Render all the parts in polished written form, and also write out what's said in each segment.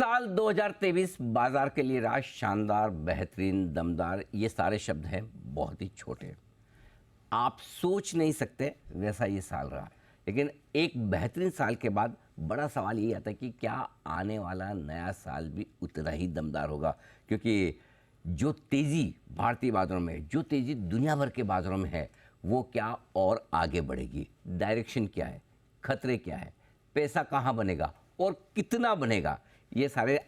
साल 2023 बाजार के लिए रहा शानदार, बेहतरीन, दमदार। ये सारे शब्द हैं बहुत ही छोटे, आप सोच नहीं सकते वैसा ये साल रहा। लेकिन एक बेहतरीन साल के बाद बड़ा सवाल ये आता है कि क्या आने वाला नया साल भी उतना ही दमदार होगा, क्योंकि जो तेज़ी भारतीय बाजारों में, जो तेज़ी दुनिया भर के बाजारों में है, वो क्या और आगे बढ़ेगी? डायरेक्शन क्या है, खतरे क्या है, पैसा कहाँ बनेगा और कितना बनेगा? ये सारे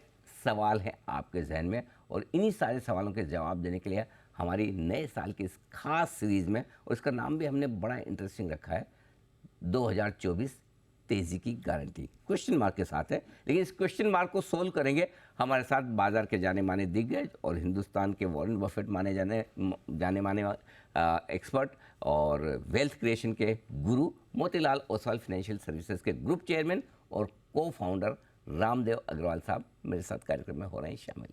सवाल हैं आपके जहन में, और इन्हीं सारे सवालों के जवाब देने के लिए हमारी नए साल की इस खास सीरीज़ में, और इसका नाम भी हमने बड़ा इंटरेस्टिंग रखा है, 2024 तेज़ी की गारंटी। क्वेश्चन मार्क के साथ है, लेकिन इस क्वेश्चन मार्क को सोल्व करेंगे हमारे साथ बाजार के जाने माने दिग्गज और हिंदुस्तान के वॉरेन बफेट जाने माने एक्सपर्ट और वेल्थ क्रिएशन के गुरु मोतीलाल ओसवाल फाइनेंशियल सर्विसेज के ग्रुप चेयरमैन और को फाउंडर रामदेव अग्रवाल साहब मेरे साथ कार्यक्रम में हो रहे हैं शामिल।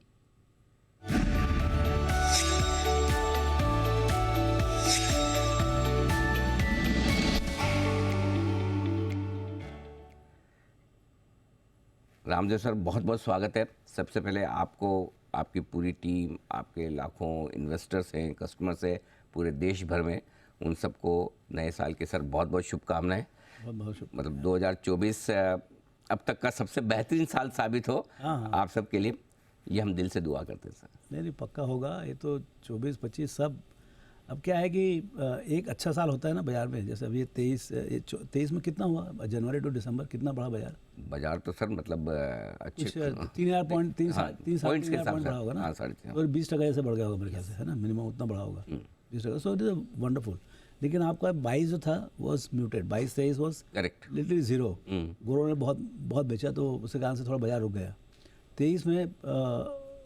रामदेव सर, बहुत बहुत स्वागत है। सबसे पहले आपको, आपकी पूरी टीम, आपके लाखों इन्वेस्टर्स हैं, कस्टमर्स हैं पूरे देश भर में, उन सबको नए साल की सर बहुत बहुत शुभकामनाएं। बहुत बहुत शुभ, मतलब 2024 अब तक का सबसे बेहतरीन साल साबित हो आप सबके लिए, ये हम दिल से दुआ करते हैं सर। नहीं पक्का होगा। ये तो 24-25 सब, अब क्या है कि एक अच्छा साल होता है ना बाजार में। जैसे अभी ये 23 में कितना हुआ, जनवरी टू दिसंबर कितना बढ़ा बाजार तो सर मतलब अच्छे 3,000 पॉइंट, 3 पॉइंट बढ़ा होगा ना, 3.5 और 20% ऐसे बढ़ गया होगा मेरे ख्याल से, है ना, मिनिमम उतना बढ़ा होगा 20%। So it is wonderful. लेकिन आपका 22 जो था was muted, 22-23 was correct literally zero. गोरों ने बहुत बेचा, तो उसके कारण से थोड़ा बाजार रुक गया। 23 में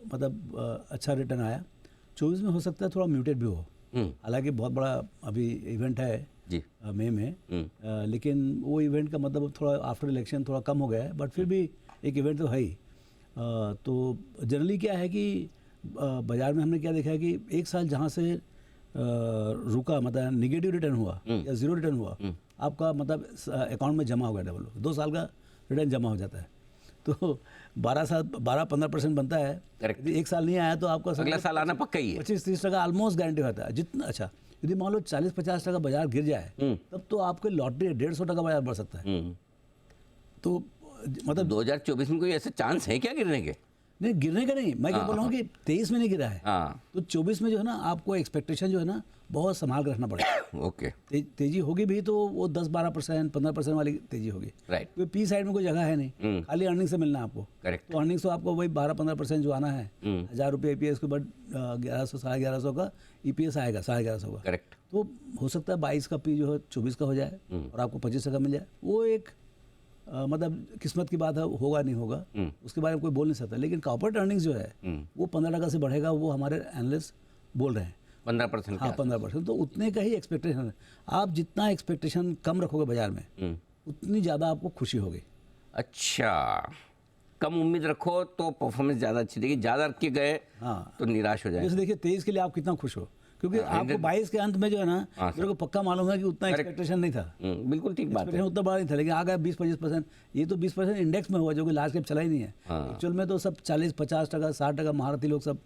मतलब अच्छा रिटर्न आया। 24 में हो सकता है थोड़ा म्यूटेड भी हो, हालांकि बहुत बड़ा अभी इवेंट है जी मई में, लेकिन वो इवेंट का मतलब थोड़ा आफ्टर इलेक्शन थोड़ा कम हो गया है, बट फिर भी एक इवेंट तो है ही। तो जनरली क्या है कि बाजार में हमने क्या देखा है कि एक साल जहाँ से रुका, मतलब निगेटिव रिटर्न हुआ या जीरो रिटर्न हुआ, आपका मतलब अकाउंट में जमा हो गया डबल, 2 साल का रिटर्न जमा हो जाता है। तो 12-15% बनता है। यदि एक साल नहीं आया तो आपका अगला साल आना पक्का ही है। 25-30% ऑलमोस्ट गारंटी होता है। जितना अच्छा, यदि मान लो 40-50% बाजार गिर जाए, तब तो आपके लॉटरी 150% बाजार बढ़ सकता है। तो मतलब 2024 में कोई ऐसे चांस है क्या गिरने के? नहीं, गिरने का नहीं, मैं क्या बोल रहा हूँ कि 23 में नहीं गिरा है, तो 24 में जो है ना, आपको एक्सपेक्टेशन जो है ना बहुत संभाल कर रखना पड़ेगा। ओके, तेजी होगी भी तो वो 10-12%, 15% वाली तेजी होगी। राइट, क्योंकि पी साइड में कोई जगह है नहीं, खाली अर्निंग से मिलना है आपको। करेक्ट। तो अर्निंग तो आपको वही 12-15% जो आना है, 1000 रुपये EPS के बाद 1100-1150 का EPS आएगा, 1150 का। करेक्ट। तो हो सकता है 22 का पी जो है 24 का हो जाए और आपको 25 का मिल जाए। वो एक मतलब किस्मत की बात है, होगा नहीं होगा उसके बारे में कोई बोल नहीं सकता। लेकिन कॉर्पोरेट अर्निंग्स जो है वो 15% से बढ़ेगा, वो हमारे एनालिस्ट बोल रहे हैं 15%। हाँ, 15%। तो उतने का ही एक्सपेक्टेशन है। आप जितना एक्सपेक्टेशन कम रखोगे बाजार में, उतनी ज़्यादा आपको खुशी होगी। अच्छा, कम उम्मीद रखो तो परफॉर्मेंस ज़्यादा अच्छी देगी, ज़्यादा रख के गए तो निराश हो जाए। जैसे देखिए 23 के लिए आप कितना खुश हो, क्योंकि आपको 22 के अंत में जो है ना, मेरे को पक्का मालूम है कि उतना एक्सपेक्टेशन नहीं था। बिल्कुल ठीक बात है, उतना बड़ा नहीं था, लेकिन आ गया 20-25%। ये तो 20% इंडेक्स में हुआ, जो कि लार्ज कैप चला ही नहीं है। एक्चुअल में तो सब 40-50%, 60% महारथी लोग सब,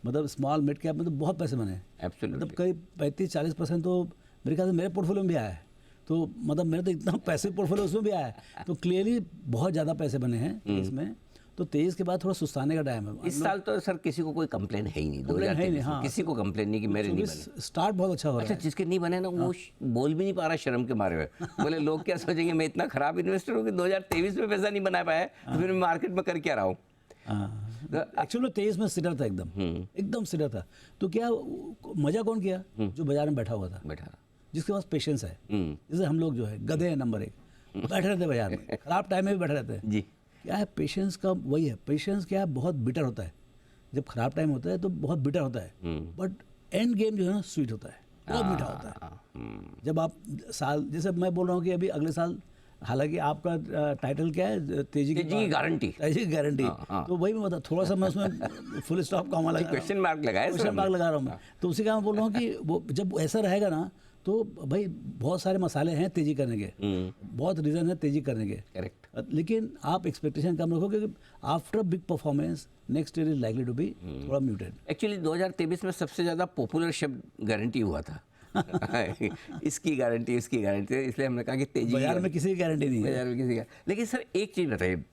मतलब स्मॉल मिड कैप में तो बहुत पैसे बने हैं। मतलब करीब 35-40% तो मेरे ख्याल से मेरे पोर्टफोलियो में भी आया है। तो मतलब मेरे तो इतना पैसे पोर्टफोलियो उसमें भी आया है, तो क्लियरली बहुत ज़्यादा पैसे बने हैं इसमें। तो 23 के बाद थोड़ा सुस्ताने का टाइम है। इस साल तो सर किसी को कोई कंप्लेन है ही नहीं, 2023 में किसी को कंप्लेन नहीं कि मेरे नहीं बने। स्टार्ट बहुत अच्छा हो रहा है। अच्छा, जिसके नहीं बने ना वो बोल भी नहीं पा रहा शर्म के मारे हुए। बोले लोग क्या सोचेंगे, मैं इतना खराब इन्वेस्टर हूँ कि 2023 में पैसा नहीं बना पाया, तो फिर मैं मार्केट में कर क्या रहा हूँ। एक्चुअली 23 में सिटर था, एकदम सिटर था। तो क्या मजा कौन किया? जो बाजार में बैठा हुआ था, जिसके पास पेशेंस है। जैसे हम लोग जो है गधे हैं नंबर 1, बैठे रहते बाजार में, खराब टाइम में भी बैठे रहते हैं जी। क्या है पेशेंस का, वही है पेशेंस। क्या है, बहुत बिटर होता है जब खराब टाइम होता है, तो बहुत बिटर होता है, बट एंड गेम जो है ना स्वीट होता है, बहुत मीठा होता है। जब आप साल, जैसे मैं बोल रहा हूँ कि अभी अगले साल, हालांकि आपका टाइटल क्या है, तेजी की गारंटी, तेजी की गारंटी। तो वही मैं बता, थोड़ा सा मैं उसमें फुल स्टॉप कॉमा लगा, क्वेश्चन मार्क लगा रहा हूँ मैं। तो उसी का मैं बोल रहा हूँ कि वो जब ऐसा रहेगा ना, तो भाई बहुत सारे मसाले हैं तेजी करने के, बहुत रीज़न है तेजी करने के। करेक्ट। लेकिन आप एक्सपेक्टेशन कम रखो क्योंकि after big performance next year is likely to be थोड़ा म्यूटेड। एक्चुअली 2023 में सबसे ज़्यादा पॉपुलर शब्द गारंटी हुआ था। इसकी गारंटी, इसकी गारंटी, इसलिए हमने कहा कि तेजी बाजार में किसी की गारंटी नहीं है। बाजार में किसी का। लेकिन सर एक चीज़ बताइए,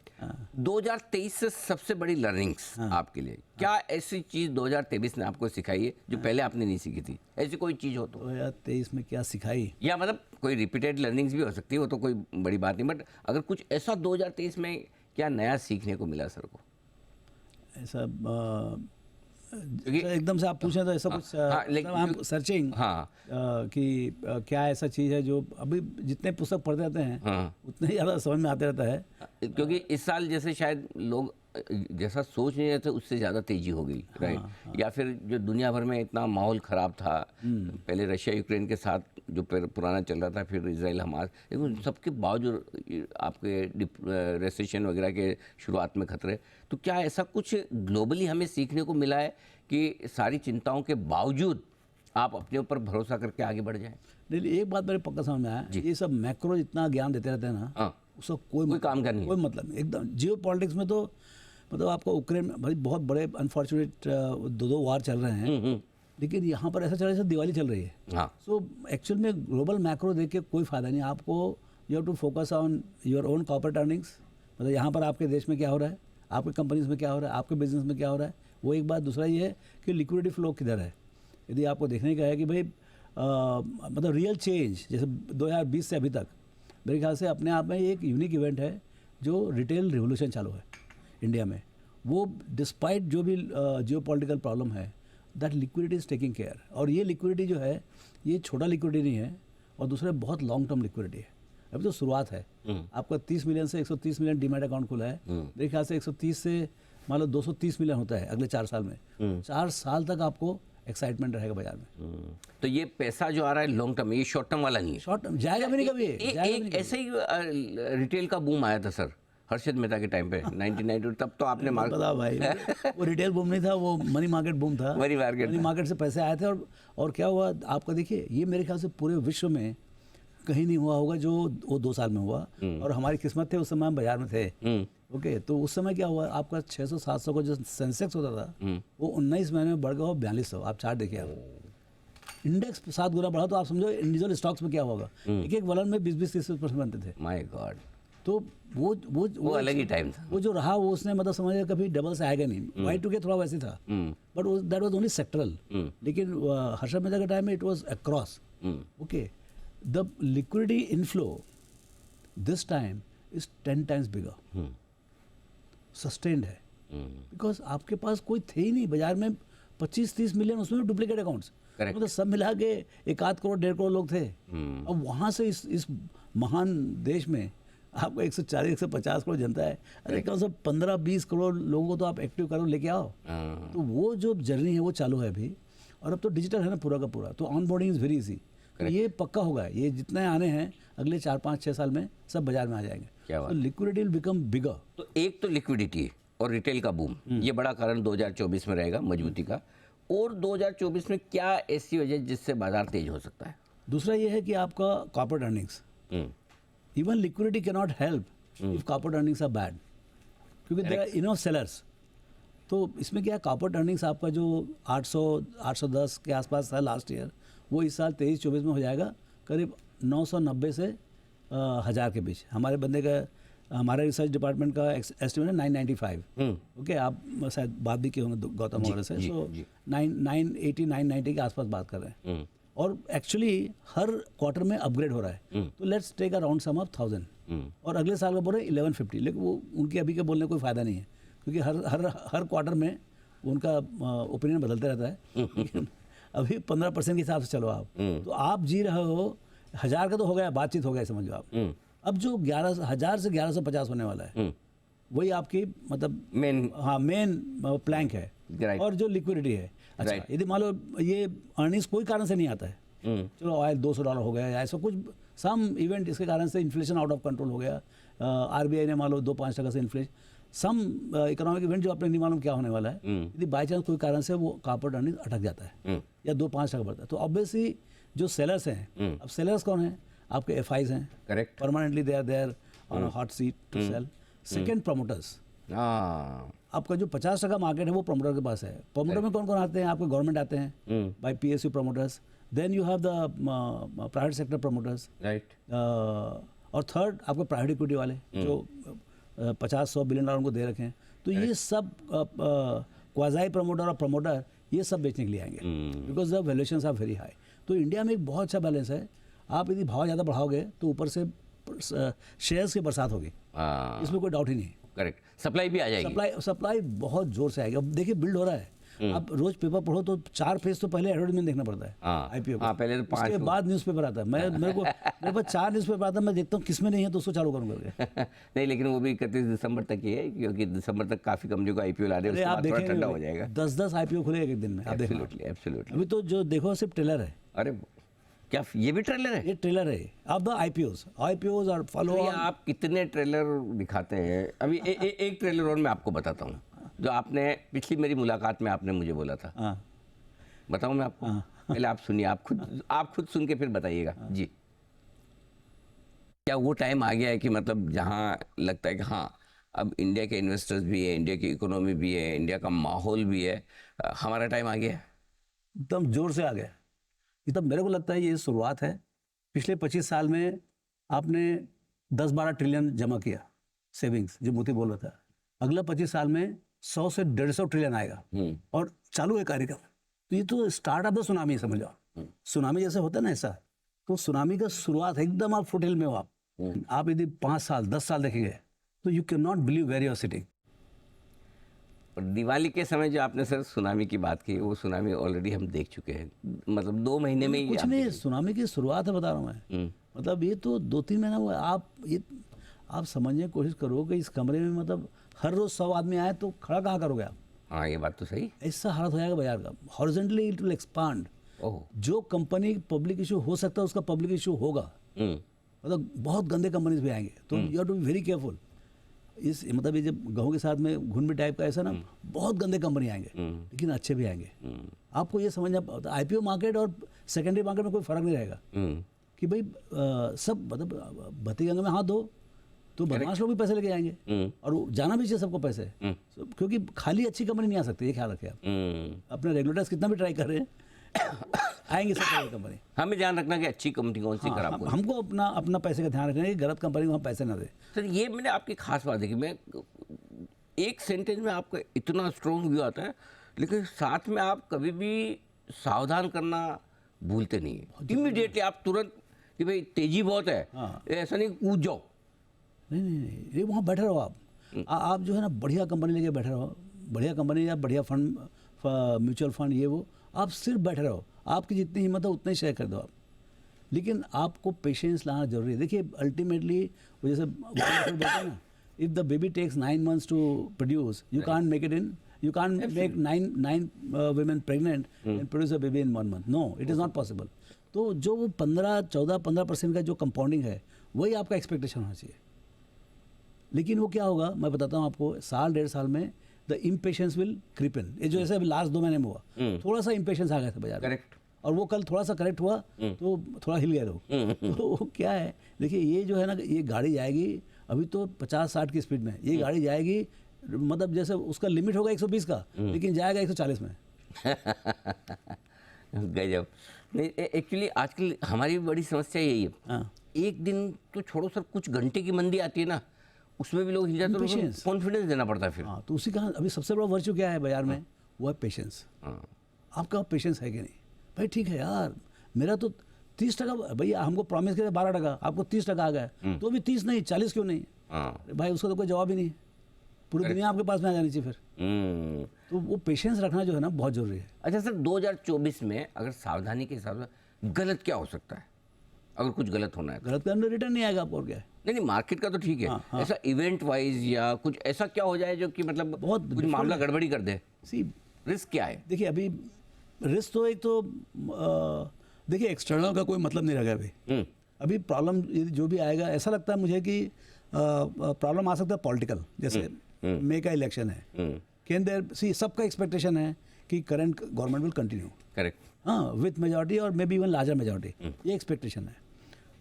2023 से सबसे बड़ी लर्निंग्स आपके लिए क्या ऐसी चीज़ 2023 ने आपको सिखाई है जो पहले आपने नहीं सीखी थी? ऐसी कोई चीज़ हो तो, 2023 में क्या सिखाई? या मतलब कोई रिपीटेड लर्निंग्स भी हो सकती है, वो तो कोई बड़ी बात नहीं, बट अगर कुछ ऐसा 2023 में क्या नया सीखने को मिला सर को? ऐसा एकदम से आप पूछें तो ऐसा कुछ हम सर्चिंग कि क्या ऐसा चीज़ है जो अभी जितने पुस्तक पढ़ते रहते हैं उतने ही ज़्यादा समझ में आते रहता है। क्योंकि इस साल जैसे शायद लोग जैसा सोच नहीं रहे थे उससे ज़्यादा तेजी हो गई, राइट? या फिर जो दुनिया भर में इतना माहौल ख़राब था, पहले रशिया यूक्रेन के साथ जो पुराना चल रहा था, फिर इजराइल हमास, लेकिन सबके बावजूद आपके रिसेशन वगैरह के शुरुआत में खतरे, तो क्या ऐसा कुछ ग्लोबली हमें सीखने को मिला है कि सारी चिंताओं के बावजूद आप अपने ऊपर भरोसा करके आगे बढ़ जाएं? नहीं, एक बात मेरे पक्का समझ में आया, ये सब मैक्रो जितना ज्ञान देते रहते हैं ना, उसका कोई काम का नहीं, कोई मतलब नहीं। एकदम जियो पॉलिटिक्स में तो मतलब आपको यूक्रेन में भाई बहुत बड़े अनफॉर्चुनेट दो वार चल रहे हैं, लेकिन यहाँ पर ऐसा चल रहा है जैसे दिवाली चल रही है। सो एक्चुअल में ग्लोबल मैक्रो देख के कोई फ़ायदा नहीं। आपको you have to focus on your own corporate earnings, मतलब यहाँ पर आपके देश में क्या हो रहा है, आपके कंपनीज में क्या हो रहा है, आपके बिजनेस में क्या हो रहा है, वो एक बात। दूसरा ये है कि लिक्विडिटी फ्लो किधर है। यदि आपको देखने का है कि भाई मतलब रियल चेंज जैसे 2020 से अभी तक मेरे ख्याल से अपने आप में एक यूनिक इवेंट है जो रिटेल रिवोल्यूशन चालू है इंडिया में। वो डिस्पाइट जो भी जियो पॉलिटिकल प्रॉब्लम है, that liquidity is taking care. और ये लिक्विडिटी जो है ये छोटा लिक्विडिटी नहीं है, और दूसरा बहुत लॉन्ग टर्म लिक्विडिटी है। अभी तो शुरुआत है। आपका 30 मिलियन से 130 मिलियन डीमैट अकाउंट खुला है, मेरे ख्याल से 130 से मान लो 230 मिलियन होता है अगले 4 साल में। 4 साल तक आपको एक्साइटमेंट रहेगा बाजार में। तो ये पैसा जो आ रहा है लॉन्ग टर्म, ये शॉर्ट टर्म वाला नहीं है। शॉर्ट टर्म जाएगा भी नहीं कभी। एक ऐसे ही रिटेल का बूम आया था सर हर्षद मेहता के टाइम पे 1992, तब तो आपने पता भाई वो रिटेल बूम नहीं था, वो मनी मार्केट बूम था। मनी मार्केट से पैसे आए थे। और क्या हुआ आपका देखिए, ये मेरे ख्याल से पूरे विश्व में कहीं नहीं हुआ होगा जो वो 2 साल में हुआ। और हमारी किस्मत थे उस समय हम बाजार में थे। ओके, तो उस समय क्या हुआ, आपका 600-700 का जो सेंसेक्स होता था वो 19 महीने में बढ़ गया 4200। आप चार्ट देखिए, आप इंडेक्स 7 गुना बढ़ा, तो आप समझो इंडिविजुअल स्टॉक्स में क्या होगा। एक वलन में 20-30% बनते थे। माय गॉड, तो वो अलग ही टाइम था। वो जो रहा वो उसने मतलब समझ कभी डबल से आएगा नहीं। Y2K थोड़ा वैसे था, but that was only sectoral. लेकिन हर्षद मेहता के टाइम में it was across. Okay, the liquidity inflow this time is 10 times bigger, sustained है, बिकॉज आपके पास कोई थे ही नहीं बाजार में। 25-30 मिलियन उसमें डुप्लीकेट अकाउंट्स, मतलब सब मिला के 1-8 करोड़ 1.5 करोड़ लोग थे। अब वहाँ से इस महान देश में आपको 140-150 करोड़ जनता है, अरे कम से 15-20 करोड़ लोगों को तो आप एक्टिव करो, लेके आओ। तो वो जो जर्नी है वो चालू है अभी। और अब तो डिजिटल है ना पूरा का पूरा, तो on boarding is very easy. ये पक्का होगा, ये जितने आने हैं अगले 4-5-6 साल में सब बाजार में आ जाएंगे। तो लिक्विडिटी विल बिकम बिगर। तो एक तो लिक्विडिटी और रिटेल का बूम, ये बड़ा कारण 2024 में रहेगा मजबूती का। और 2024 में क्या ऐसी वजह जिससे बाजार तेज हो सकता है? दूसरा ये है कि आपका corporate earnings, even liquidity can not help if corporate earnings are bad, क्योंकि देयर आर इनफ सेलर्स। तो इसमें क्या है, कॉर्पोरेट अर्निंग्स आपका जो 800-810 के आसपास था लास्ट ईयर, वो इस साल 23-24 में हो जाएगा करीब 990 से 1000 के बीच। हमारे बंदे का, हमारे रिसर्च डिपार्टमेंट का एस्टिमेट है 995। ओके, आप शायद बात भी किए होंगे गौतम वगैरह से, सो 980-990 के आसपास बात कर रहे हैं। और एक्चुअली हर क्वार्टर में अपग्रेड हो रहा है। तो let's take a round sum of 1000, और अगले साल का बोल रहे हैं 1150। लेकिन वो उनके अभी के बोलने कोई फ़ायदा नहीं है, क्योंकि हर क्वार्टर में उनका ओपिनियन बदलते रहता है। लेकिन अभी 15% के हिसाब से चलो आप, तो आप जी रहे हो 1000 का तो हो गया, बातचीत हो गया समझो आप। अब जो 11,000 से 1150 होने वाला है, वही आपकी मतलब मेन प्लैंक है। और जो लिक्विडिटी है, अच्छा यदि मान लो ये अर्निंग्स कोई कारण से नहीं आता है, चलो ऑयल $200 हो गया, ऐसा कुछ सम इवेंट इसके कारण से इन्फ्लेशन आउट ऑफ कंट्रोल हो गया, RBI ने मान लो 2-5% से इन्फ्लेशन, सम इकोनॉमिक इवेंट जो अपने नहीं मालूम क्या होने वाला है, यदि बाई चांस कोई कारण से वो कॉर्पोरेट अर्निंग अटक जाता है या 2-5% बढ़ता है, तो ऑब्वियसली जो सेलर्स हैं, अब सेलर्स कौन है, आपके FIs हैं, correct, permanently they are there, on hot seat to sell. Second promoters, हाँ आपका जो 50% मार्केट है वो प्रमोटर के पास है। प्रमोटर में कौन कौन आते हैं? आपके गवर्नमेंट आते हैं by PSU promoters, then you have the private sector promoters, right और थर्ड आपको प्राइवेट इक्विटी वाले जो 50-100 बिलियन डॉलर उनको दे रखे हैं। तो ये सब क्वाजाई प्रमोटर और प्रमोटर ये सब बेचने के लिए आएंगे, because the valuations are very high. तो इंडिया में एक बहुत अच्छा बैलेंस है। आप यदि भाव ज़्यादा बढ़ाओगे तो ऊपर से शेयर्स की बरसात होगी, इसमें कोई डाउट ही नहीं है। करेक्ट, सप्लाई भी आ जाएगी। सप्लाई बहुत जोर से आएगी। अब देखिए बिल्ड हो रहा है। आप रोज पेपर पढ़ो तो 4 पेज तो पहले एडवर्टाइजमेंट देखना पड़ता है IPO का। पहले तो 5 उसके बाद न्यूज़पेपर आता है। मेरे पास 4 न्यूज़पेपर आता है, मैं देखता हूँ किसमें नहीं है तो उसको चालू करूँगा। नहीं, लेकिन वो भी 31 दिसंबर तक ही है, क्योंकि दिसंबर तक काफ़ी कंपनियों का IPO ला रहे हैं, उसके आप बाद थोड़ा देखेंगे ठंडा हो जाएगा। 10-10 IPO खुले एक दिन में, आप देखो। Absolutely, absolutely. अभी तो जो देखो सिर्फ ट्रेलर है। अरे क्या ये भी ट्रेलर है? ये ट्रेलर है अब द IPOs और फॉलो। आप कितने ट्रेलर दिखाते हैं? अभी एक ट्रेलर और मैं आपको बताता हूँ, जो आपने पिछली मेरी मुलाकात में आपने मुझे बोला था। हाँ, बताऊँ मैं आपको? पहले आप सुनिए, आप खुद सुन के फिर बताइएगा जी। क्या वो टाइम आ गया है कि मतलब जहाँ लगता है कि हाँ अब इंडिया के इन्वेस्टर्स भी है, इंडिया की इकोनॉमी भी है, इंडिया का माहौल भी है, हमारा टाइम आ गया है? एकदम जोर से आ गया। ये तब मेरे को लगता है ये शुरुआत है। पिछले 25 साल में आपने 10-12 ट्रिलियन जमा किया सेविंग्स, जो मोती बोल रहा था। अगला 25 साल में 100 से 150 ट्रिलियन आएगा और चालू है कार्यक्रम। तो ये तो स्टार्ट ऑफ द सुनामी समझ जाओ। सुनामी जैसे होता है ना, ऐसा तो सुनामी का शुरुआत है। एकदम आप फुटहिल में हो। आप यदि 5 साल 10 साल देखेंगे तो you can not believe where you are sitting. और दिवाली के समय जो आपने सर सुनामी की बात की, वो सुनामी ऑलरेडी हम देख चुके हैं, मतलब 2 महीने में ही कुछ नहीं, सुनामी की शुरुआत है बता रहा हूँ मैं। मतलब ये तो 2-3 महीना हुआ। आप समझने की कोशिश करो कि इस कमरे में मतलब हर रोज 100 आदमी आए तो खड़ा कहाँ करोगे आप? हाँ, ये बात तो सही। ऐसा हालत हो जाएगा बाजार का। Horizontally it will expand. जो कंपनी पब्लिक इशू हो सकता है उसका पब्लिक इशू होगा। मतलब बहुत गंदे कंपनीज भी आएंगे, तो you have to be very careful. इस मतलब ये जब गेहूं के साथ में घुन टाइप का ऐसा ना, बहुत गंदे कंपनी आएंगे लेकिन अच्छे भी आएंगे। आपको ये समझना, IPO मार्केट और सेकेंडरी मार्केट में कोई फर्क नहीं रहेगा कि भाई सब मतलब बत्ती गंगा में हाथ धो तो बदमाश लोग भी पैसे लेके आएंगे, और जाना भी चाहिए सबको पैसे, क्योंकि खाली अच्छी कंपनी नहीं आ सकती, ये ख्याल रखें आप। अपने रेगुलेटर्स कितना भी ट्राई कर रहे हैं आएंगे सब बड़ी कंपनी। हमें ध्यान रखना कि अच्छी कंपनी कौन सी, खराब कौन सी। हमको अपना पैसे का ध्यान रखना है कि गलत कंपनी को हम पैसे ना दे। सर ये मैंने आपकी खास बात देखी, मैं एक सेंटेंस में आपका इतना स्ट्रॉन्ग व्यू आता है, लेकिन साथ में आप कभी भी सावधान करना भूलते नहीं है। इमीडिएटली आप तुरंत कि भाई तेजी बहुत है, ऐसा नहीं कूद जाओ। नहीं, ये वहाँ बैठे रहो आप जो है ना, बढ़िया कंपनी लेके बैठे रहो, बढ़िया कंपनी या बढ़िया फंड, म्यूचुअल फंड, ये वो, आप सिर्फ बैठे रहो। आपकी जितनी हिम्मत है उतना ही शेयर कर दो आप, लेकिन आपको पेशेंस लाना जरूरी है। देखिए अल्टीमेटली वो जैसे बोलते हैं ना, if the baby takes 9 months to produce, you can't make it in, you can't make 9 women pregnant and produce a baby in 1 month. No, it is not possible. तो जो वो 14-15% का जो कंपाउंडिंग है वही आपका एक्सपेक्टेशन होना चाहिए। लेकिन वो क्या होगा मैं बताता हूँ आपको, 1-1.5 साल में the impatience will creep in. ये जो ऐसे अभी लास्ट 2 महीने में हुआ, थोड़ा सा इम्पेशेंस आ गया था बाजार में, और वो कल थोड़ा सा करेक्ट हुआ तो थोड़ा हिल गया लोग। तो वो क्या है, देखिए ये जो है ना, ये गाड़ी जाएगी अभी तो 50-60 की स्पीड में, ये गाड़ी जाएगी, मतलब जैसे उसका लिमिट होगा 120 का, लेकिन जाएगा 140 में। गजब। नहीं, एक्चुअली आजकल हमारी बड़ी समस्या यही है। एक दिन तो छोड़ो सर, कुछ घंटे की मंदी आती है ना, उसमें भी लोग हिल जाते हैं, कॉन्फिडेंस देना पड़ता है फिर। तो उसी का अभी सबसे बड़ा वर्च्यू क्या है बाजार में, वो है पेशेंस। आपका पेशेंस है कि नहीं? भाई ठीक है यार, मेरा तो 30%, भैया हमको प्रॉमिस किया 12%, आपको 30% आ गया, तो भी 30 नहीं 40 क्यों नहीं? भाई उसका तो कोई जवाब ही नहीं, पूरी दुनिया आपके पास में आ जानी चाहिए फिर। तो वो पेशेंस रखना जो है ना बहुत जरूरी है। अच्छा सर, 2024 में अगर सावधानी के हिसाब से गलत क्या हो सकता है, अगर कुछ गलत होना है? गलत करने रिटर्न नहीं आएगा आपको, और क्या है? नहीं, मार्केट का तो ठीक है। ऐसा इवेंट वाइज या कुछ ऐसा क्या हो जाए जो कि मतलब बहुत कुछ मामला गड़बड़ी कर दे? रिस्क क्या है? देखिए अभी रिस्क तो एक तो देखिए एक्सटर्नल का कोई मतलब नहीं रहेगा अभी। अभी प्रॉब्लम जो भी आएगा, ऐसा लगता है मुझे कि प्रॉब्लम आ सकता है पॉलिटिकल, जैसे मई का इलेक्शन है, कैन देयर सी सबका एक्सपेक्टेशन है कि current government will continue, correct, हाँ, विथ मेजॉरिटी और may be even larger majority, ये एक्सपेक्टेशन है।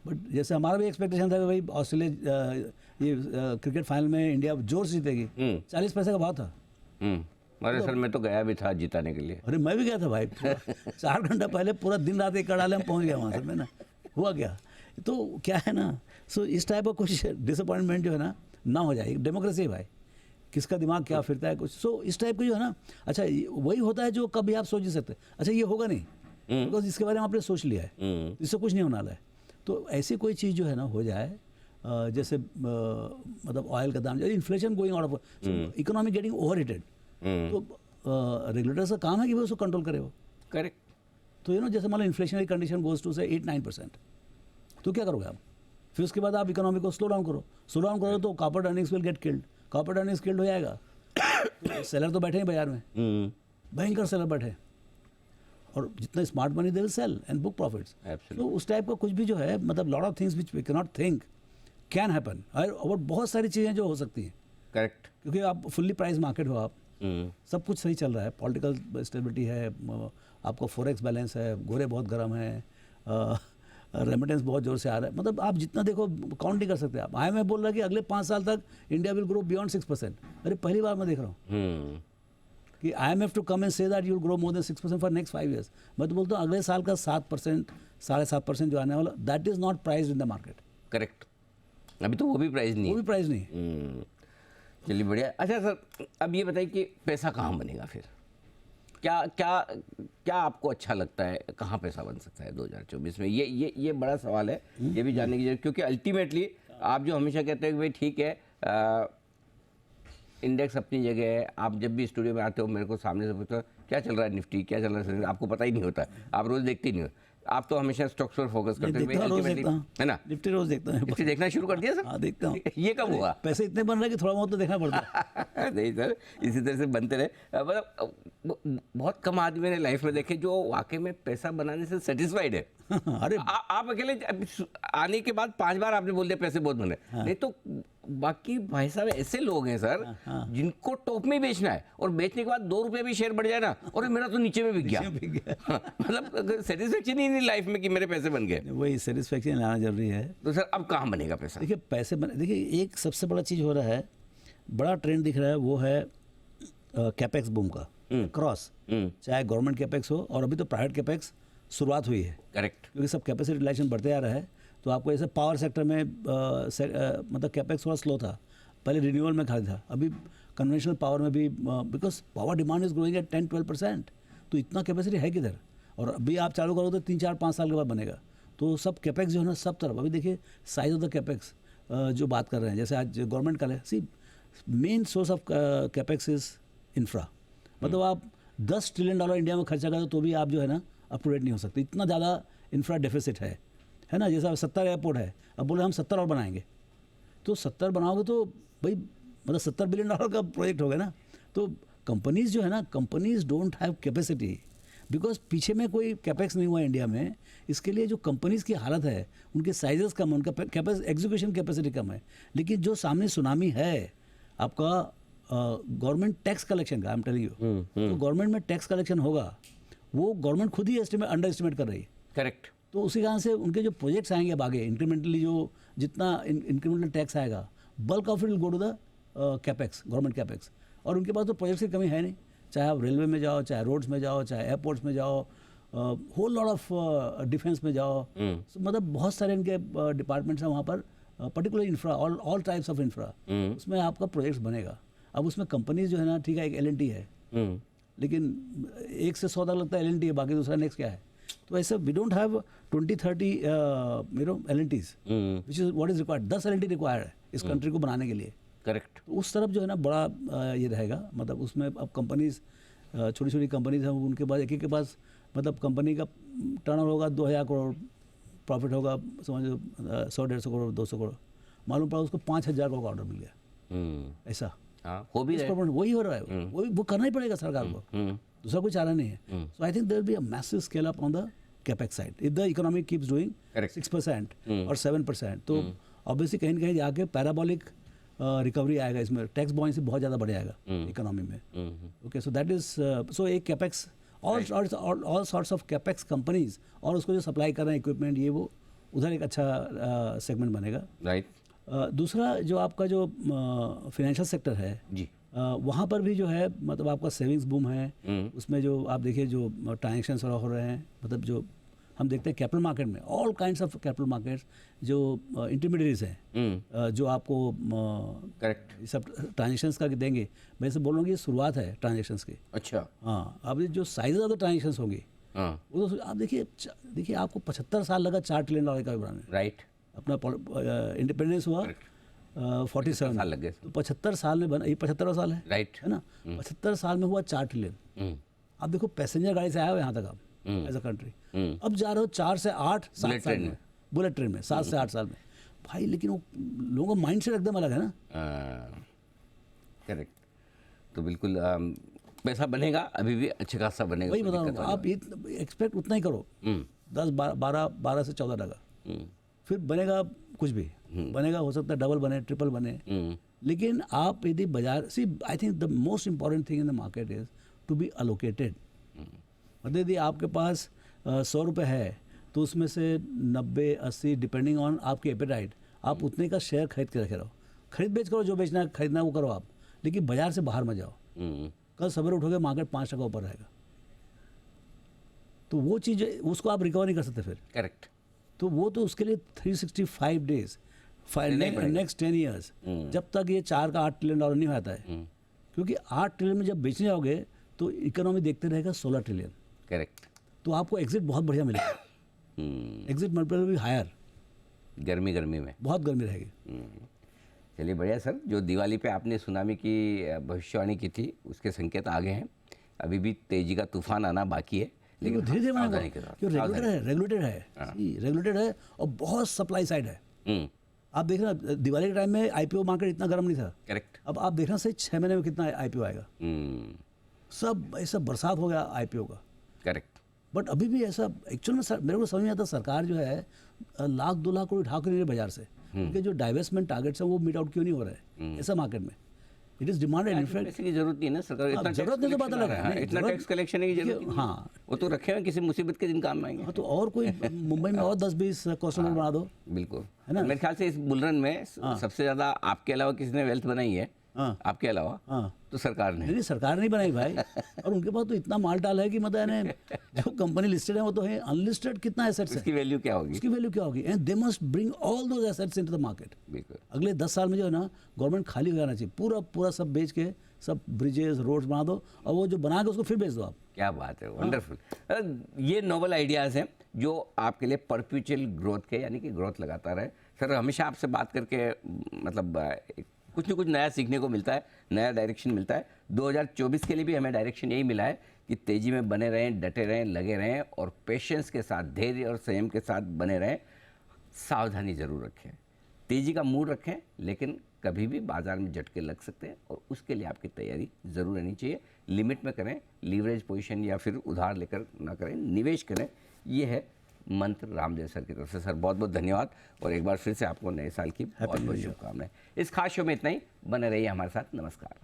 बट जैसे हमारा भी एक्सपेक्टेशन था कि भाई ऑस्ट्रेलिया ये क्रिकेट फाइनल में इंडिया जोर से जीतेगी, 40 पैसे का भाव था। अरे सर मैं तो गया भी था जिताने के लिए। अरे मैं भी गया था भाई, 4 घंटा पहले पूरा दिन रात एक कड़ाले में पहुंच गया वहाँ से मैं ना। हुआ क्या, तो क्या है ना, सो इस टाइप का कुछ डिसअपॉइंटमेंट जो है ना हो जाए। डेमोक्रेसी है भाई, किसका दिमाग क्या फिरता है कुछ, सो इस टाइप का जो है ना, अच्छा वही होता है जो कभी आप सोच नहीं सकते, अच्छा ये होगा नहीं बिकॉज इसके बारे में आपने सोच लिया है, इससे कुछ नहीं होने वाला है। तो ऐसी कोई चीज़ जो है ना हो जाए, जैसे मतलब ऑयल का दाम, inflation going out of, economy getting over heated, तो रेगुलेटर्स का काम है कि वो उसको कंट्रोल करे वो। करेक्ट। तो जैसे मान लो इन्फ्लेशनरी कंडीशन गोज टू से 8-9%, तो क्या करोगे आप? फिर उसके बाद आप इकोनॉमी को स्लो डाउन करो तो corporate earnings will get killed, corporate earnings killed हो जाएगा। तो सेलर तो बैठे हैं बाजार में, भयंकर सेलर बैठे, और जितना smart money they will sell and book profits. तो उस टाइप का कुछ भी जो है, मतलब lot of things which we can not think can happen, और बहुत सारी चीज़ें जो हो सकती हैं। करेक्ट। क्योंकि आप फुल्ली प्राइस मार्केट हो, आप सब कुछ सही चल रहा है, पॉलिटिकल स्टेबिलिटी है, आपको फॉरेक्स बैलेंस है, गोरे बहुत गर्म है, रेमिटेंस बहुत जोर से आ रहा है, मतलब आप जितना देखो काउंट नहीं कर सकते आप। IMF बोल रहा है कि अगले 5 साल तक इंडिया विल ग्रो बियॉन्ड 6%। अरे पहली बार मैं देख रहा हूँ कि IMF to come and say that you will grow more than 6% for next 5 years। मैं तो बोलता हूँ अगले साल का 7%, 7.5% जो आने वाला, that is not priced in the market. Correct, अभी तो वो भी प्राइस नहीं है। वो भी प्राइस नहीं। चलिए बढ़िया। अच्छा सर, अब ये बताइए कि पैसा कहाँ बनेगा फिर? क्या क्या क्या आपको अच्छा लगता है, कहाँ पैसा बन सकता है 2024 में? ये बड़ा सवाल है, ये भी जानने की जरूरत, क्योंकि अल्टीमेटली आप जो हमेशा कहते हैं कि भाई ठीक है इंडेक्स अपनी जगह है, आप जब भी स्टूडियो में आते हो मेरे को सामने से पूछते हो क्या चल रहा है निफ्टी, क्या चल रहा है, आपको पता ही नहीं होता, आप रोज़ देखते ही नहीं हो, आप तो हमेशा स्टॉक्स पर फोकस करते हो, है ना? निफ्टी रोज देखता हूँ। निफ्टी देखना शुरू कर दिया सर? हाँ देखता हूँ। ये कब हुआ? पैसे इतने बन रहे हैं कि थोड़ा बहुत तो देखना पड़ता है। नहीं सर, इसी तरह से बनते रहे। मतलब बहुत कम आदमी ने लाइफ में देखे जो वाकई में पैसा बनाने से सेटिस्फाइड है। अरे आप अकेले आने के बाद 5 बार आपने बोल दिया पैसे बहुत बने, नहीं तो बाकी भाई साहब ऐसे लोग हैं सर जिनको टॉप में बेचना है और बेचने के बाद 2 रुपये भी शेयर बढ़ जाए ना, और मेरा तो नीचे में बिक गया। मतलब सेटिस्फेक्शन ही नहीं लाइफ में कि मेरे पैसे बन गए। वही सेटिस्फेक्शन लाना जरूरी है। तो सर अब कहाँ बनेगा पैसा? देखिए पैसे देखिए एक सबसे बड़ा चीज़ हो रहा है, बड़ा ट्रेंड दिख रहा है, वो है कैपेक्स बूम का क्रॉस, चाहे गवर्नमेंट कैपेक्स हो और अभी तो प्राइवेट कैपेक्स शुरुआत हुई है। करेक्ट। क्योंकि सब कैपेसिटी यूटिलाइजेशन बढ़ते आ रहा है, तो आपको ऐसे पावर सेक्टर में मतलब कैपेक्स थोड़ा स्लो था, पहले रिन्यूअल में खाली था, अभी कन्वेंशनल पावर में भी because power demand is growing at 10-12%, तो इतना कैपेसिटी है किधर? और अभी आप चालू करो तो 3-4-5 साल के बाद बनेगा। तो सब कैपेक्स जो है ना सब तरफ, अभी देखिए साइज ऑफ द कैपेक्स जो बात कर रहे हैं, जैसे आज गवर्नमेंट का है, see main source of capex is infra. मतलब आप $10 ट्रिलियन इंडिया में खर्चा करें तो भी आप जो है ना अप टू डेट नहीं हो सकते, इतना ज़्यादा इंफ्रा डेफिसिट है ना। जैसा 70 एयरपोर्ट है, अब बोले हम 70 और बनाएंगे, तो 70 बनाओगे तो भाई मतलब $70 बिलियन का प्रोजेक्ट हो गया ना। तो कंपनीज जो है ना, companies don't have capacity because पीछे में कोई कैपेक्स नहीं हुआ इंडिया में। इसके लिए जो कंपनीज की हालत है, उनके साइजेस कम है, उनका एग्जीक्यूशन कैपेसिटी कम है। लेकिन जो सामने सुनामी है आपका गवर्नमेंट टैक्स कलेक्शन का, आई एम टेलिंग यू, तो गवर्नमेंट में टैक्स कलेक्शन होगा, वो गवर्नमेंट खुद ही अंडर एस्टिमेट कर रही है। करेक्ट। तो उसी कारण से उनके जो प्रोजेक्ट्स आएंगे अब आगे इंक्रीमेंटली, जो जितना इंक्रीमेंटल टैक्स आएगा, bulk of it will go to the capex, government capex. और उनके पास तो प्रोजेक्ट्स की कमी है नहीं, चाहे आप रेलवे में जाओ, चाहे रोड्स में जाओ, चाहे एयरपोर्ट्स में जाओ, होल लॉट ऑफ डिफेंस में जाओ, मतलब बहुत सारे इनके डिपार्टमेंट्स हैं वहाँ पर, particular infra, all types of infra, उसमें आपका प्रोजेक्ट्स बनेगा। अब उसमें कंपनीज जो है ना, ठीक है एक L&T है, लेकिन 1 से 100 तक लगता है L&T है, बाकी दूसरा नेक्स्ट क्या है। तो ऐसे we don't have 20-30 L&Ts which is what is required. 10 L&T required है इस कंट्री को बनाने के लिए। करेक्ट। तो उस तरफ जो है ना बड़ा ये रहेगा, मतलब उसमें अब कंपनीज, छोटी छोटी कंपनीज हैं, उनके पास एक के पास मतलब कंपनी का टर्नओवर होगा 2000 करोड़, प्रॉफिट होगा समझो 100-150 करोड़, 200 करोड़, मालूम पड़ा उसको 5000 करोड़ का ऑर्डर मिल गया। ऐसा हो भी वही हो रहा है, वो करना ही पड़ेगा सरकार को, दूसरा कोई चारा नहीं है। So I think there will be a massive scale up on the capex side if the economy keeps doing 6% और 7%, तो ऑब्वियसली कहीं ना कहीं जाके पैराबोलिक रिकवरी आएगा, इसमें टैक्स बॉयंसी बहुत ज़्यादा बढ़ जाएगा इकोनॉमी में। Okay, so that is so एक capex all sorts of capex companies, और उसको जो सप्लाई कर रहे हैं इक्विपमेंट ये वो उधर एक अच्छा सेगमेंट बनेगा। राइट। दूसरा जो आपका जो फाइनेंशियल सेक्टर है जी। वहाँ पर भी जो है मतलब आपका सेविंग्स बूम है, उसमें जो आप देखिए जो ट्रांजेक्शन्स हो रहे हैं, मतलब जो हम देखते हैं कैपिटल मार्केट में all kinds of capital markets जो इंटरमीडिएट्स हैं जो आपको करेक्ट। सब ट्रांजेक्शन्स का देंगे। मैं से बोल रहा हूँ कि ये शुरुआत है ट्रांजेक्शन्स की। अच्छा। हाँ, अब ये जो साइज ऑफ द ट्रांजेक्शंस होंगी हाँ। वो तो आप देखिए आपको 75 साल लगा $4 ट्रिलियन का बनाने। राइट। अपना इंडिपेंडेंस हुआ 47 साल लग गए। तो 75 साल में बना, ये 75वां साल है, राइट। है ना। 75 साल में हुआ 4 ट्रिलियन। आप देखो पैसेंजर गाड़ी से आया हो यहाँ तक आप एज अ कंट्री, अब जा रहे हो 4 से 8 7 साल में, बुलेट ट्रेन में 7 से 8 साल में भाई। लेकिन वो लोगों का माइंड सेट एकदम अलग है ना। करेक्ट। तो बिल्कुल पैसा बनेगा, अभी भी अच्छे खासा बनेगा। वही बता रहा हूँ, आप एक्सपेक्ट उतना ही करो, 10 12 से 14 टका, फिर बनेगा कुछ भी बनेगा, हो सकता है डबल बने, ट्रिपल बने। लेकिन आप यदि बाजार see, I think the most important thing in the market is to be allocated. मतलब यदि आपके पास 100 रुपये है तो उसमें से 90 80 डिपेंडिंग ऑन आपकी एपेटाइट आप उतने का शेयर खरीद के रखे रहो। खरीद बेच करो, जो बेचना है खरीदना वो करो आप, लेकिन बाजार से बाहर मत जाओ। कल सवेरे उठोगे मार्केट 5 टका ऊपर रहेगा, तो वो चीज़ उसको आप रिकवर नहीं कर सकते फिर। करेक्ट। तो वो तो उसके लिए 365 डेज नेक्स्ट 10 ईयर्स जब तक ये 4 का 8 ट्रिलियन डॉलर नहीं आता है, क्योंकि 8 ट्रिलियन में जब बेचने जाओगे तो इकोनॉमी देखते रहेगा 16 ट्रिलियन। करेक्ट। तो आपको एग्जिट बहुत बढ़िया मिलेगा, एग्जिट मल्टीपल भी हायर, गर्मी में बहुत गर्मी रहेगी। चलिए बढ़िया सर। जो दिवाली पे आपने सुनामी की भविष्यवाणी की थी उसके संकेत आ गए हैं, अभी भी तेजी का तूफान आना बाकी है, लेकिन धीरे धीरे सावधानी के साथ। रेगुलेटेड है और बहुत सप्लाई साइड है। आप देख रहे हैं दिवाली के टाइम में आईपीओ मार्केट इतना गर्म नहीं था। करेक्ट। अब आप देखना सही 6 महीने में कितना आईपीओ आएगा। सब ऐसा बरसात हो गया आईपीओ का। करेक्ट। बट अभी भी ऐसा एक्चुअल में मेरे को समझ में आता, सरकार जो है 1 लाख 2 लाख करोड़ उठा कर नहीं रही बाजार से, क्योंकि जो डाइवेस्टमेंट टारगेट्स हैं वो मीट आउट क्यों नहीं हो रहे हैं ऐसा मार्केट में। It is demanded. इनफैक्ट पैसे की जरूरत नहीं है ना सरकार, इतना जरूरत नहीं तो बात अलग है, इतना टैक्स कलेक्शन की जरूरत नहीं। हाँ, वो तो रखे हैं, किसी मुसीबत के दिन काम में आएंगे। हाँ, तो और कोई मुंबई में और 10-20 क्लस्टर बना दो। बिल्कुल है ना। मेरे ख्याल से इस बुलरन में सबसे ज्यादा आपके अलावा किसी ने वेल्थ बनाई है, आपके अलावा तो सरकार ने। नहीं, सरकार नहीं बनाई भाई। और उनके पास तो इतना माल टाल है कि मतलब जो कंपनी लिस्टेड है वो तो है, अनलिस्टेड कितना एसेट्स है, उसकी वैल्यू क्या होगी? उसकी वैल्यू क्या होगी। And they must bring all those assets into the market. बिल्कुल। अगले 10 साल में जो है ना गवर्नमेंट खाली हो जाना चाहिए, पूरा सब बेच के सब ब्रिजेस रोड्स बना दो, और वो जो बना के उसको फिर बेच दो आप। क्या बात है, वंडरफुल। ये नोबल आइडियाज़ हैं जो आपके लिए परपेचुअल ग्रोथ के, यानी कि ग्रोथ लगातार है। सर हमेशा आपसे बात करके मतलब कुछ न कुछ नया सीखने को मिलता है, नया डायरेक्शन मिलता है। 2024 के लिए भी हमें डायरेक्शन यही मिला है कि तेज़ी में बने रहें, डटे रहें, लगे रहें और पेशेंस के साथ, धैर्य और संयम के साथ बने रहें। सावधानी ज़रूर रखें, तेज़ी का मूड रखें, लेकिन कभी भी बाजार में झटके लग सकते हैं और उसके लिए आपकी तैयारी ज़रूर रहनी चाहिए। लिमिट में करें, लीवरेज पोजीशन या फिर उधार लेकर ना करें, निवेश करें। ये है मंत्र रामदेव सर की तरफ से। सर बहुत बहुत धन्यवाद और एक बार फिर से आपको नए साल की बहुत बहुत शुभकामनाएं। इस खास शो में इतना ही, बने रहिए हमारे साथ। नमस्कार।